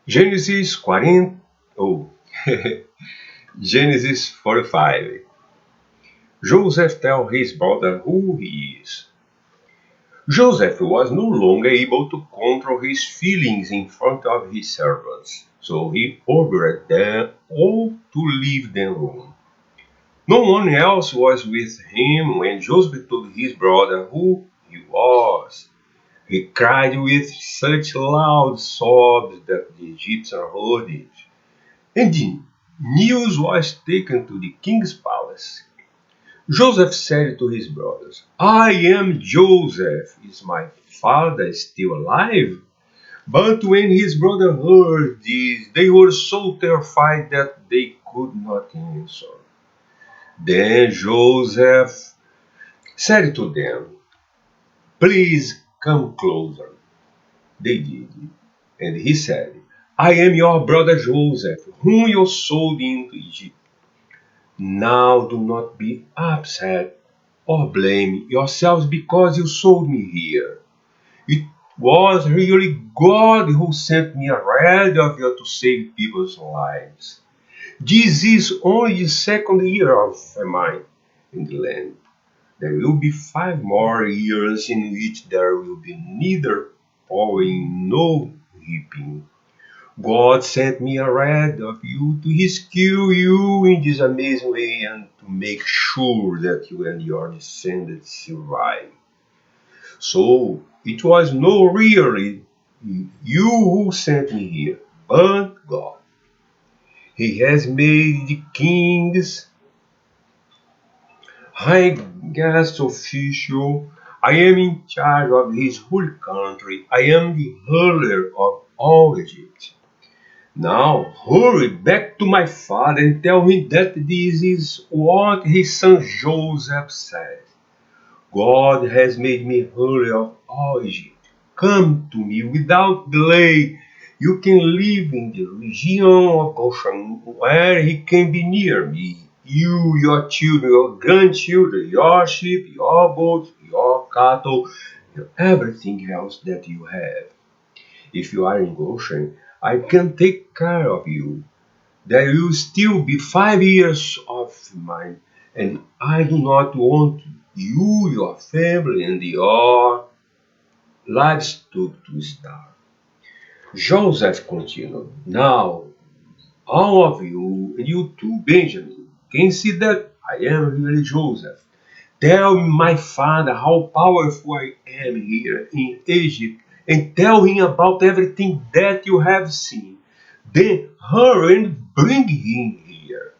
Gênesis 40, oh, Genesis 45. Joseph tells his brother who he is. Joseph was no longer able to control his feelings in front of his servants, so he ordered them all to leave the room. No one else was with him when Joseph told his brother who he was. He cried with such loud sobs that the Egyptians heard it. And the news was taken to the king's palace. Joseph said to his brothers, I am Joseph. Is my father still alive? But when his brother heard this, they were so terrified that they could not answer. Then Joseph said to them, Please come closer. They did. And he said, I am your brother Joseph, whom you sold into Egypt. Now do not be upset or blame yourselves because you sold me here. It was really God who sent me ahead of you to save people's lives. This is only the second year of famine in the land. There will be 5 more years in which there will be neither plowing nor reaping. God sent me ahead of you to rescue you in this amazing way and to make sure that you and your descendants survive. So it was not really you who sent me here, but God. He has made the king's highest official. I am in charge of his whole country. I am the ruler of all Egypt. Now hurry back to my father and tell him that this is what his son Joseph said. God has made me ruler of all Egypt. Come to me without delay. You can live in the region of Goshen where he can be near me. You, your children, your grandchildren, your sheep, your goats, your cattle, and everything else that you have. If you are in Goshen, I can take care of you. There will still be 5 years of mine, and I do not want you, your family, and your livestock to starve. Joseph continued, Now all of you, and you too, Benjamin, can see that I am really Joseph. Tell my father how powerful I am here in Egypt, and tell him about everything that you have seen. Then hurry and bring him here.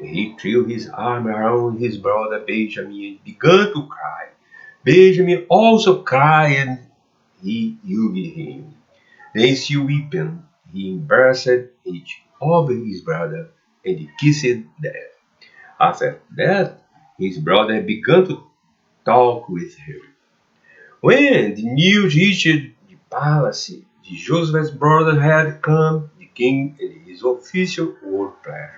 He threw his arm around his brother Benjamin and began to cry. Benjamin also cried and he hugged him. Then still weeping, he embraced each of his brother and he kissed them. After that, his brother began to talk with him. When the news reached the palace, Joseph's brother had come, the king and his official were present.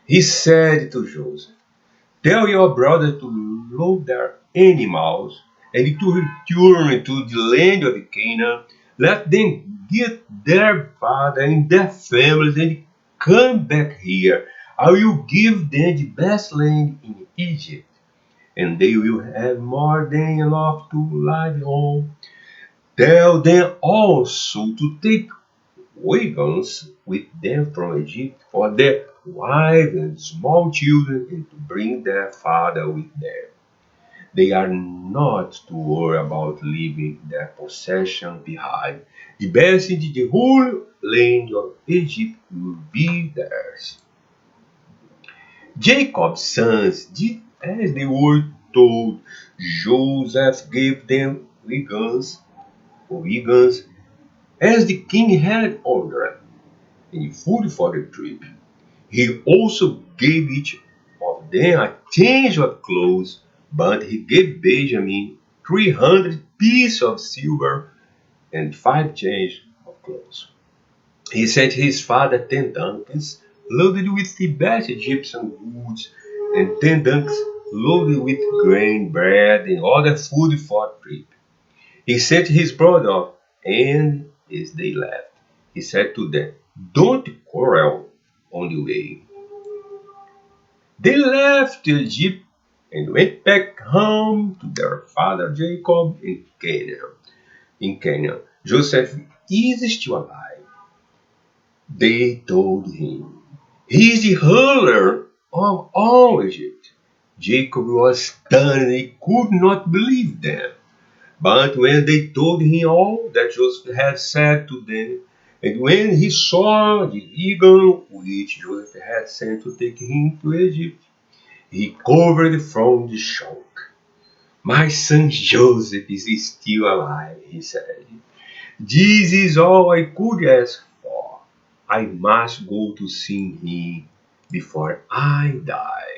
He said to Joseph, Tell your brother to load their animals and to return to the land of Canaan. Let them get their father and their families and come back here. I will give them the best land in Egypt, and they will have more than enough to live on. Tell them also to take wagons with them from Egypt for their wives and small children and to bring their father with them. They are not to worry about leaving their possession behind. The best in the whole land of Egypt will be theirs. Jacob's sons did as they were told. Joseph gave them wagons as the king had ordered, and food for the trip. He also gave each of them a change of clothes, but he gave Benjamin 300 pieces of silver and 5 changes of clothes. He sent his father 10 donkeys loaded with the best Egyptian goods and 10 donkeys loaded with grain, bread, and other food for the trip. He sent his brother, and as they left, he said to them, "Don't quarrel on the way." They left Egypt and went back home to their father Jacob in Canaan. Joseph is still alive. They told him, "He is the ruler of all Egypt." Jacob was stunned, he could not believe them. But when they told him all that Joseph had said to them, and when he saw the eagle which Joseph had sent to take him to Egypt, he covered from the shock. "My son Joseph is still alive," he said. "This is all I could ask for. I must go to see him before I die."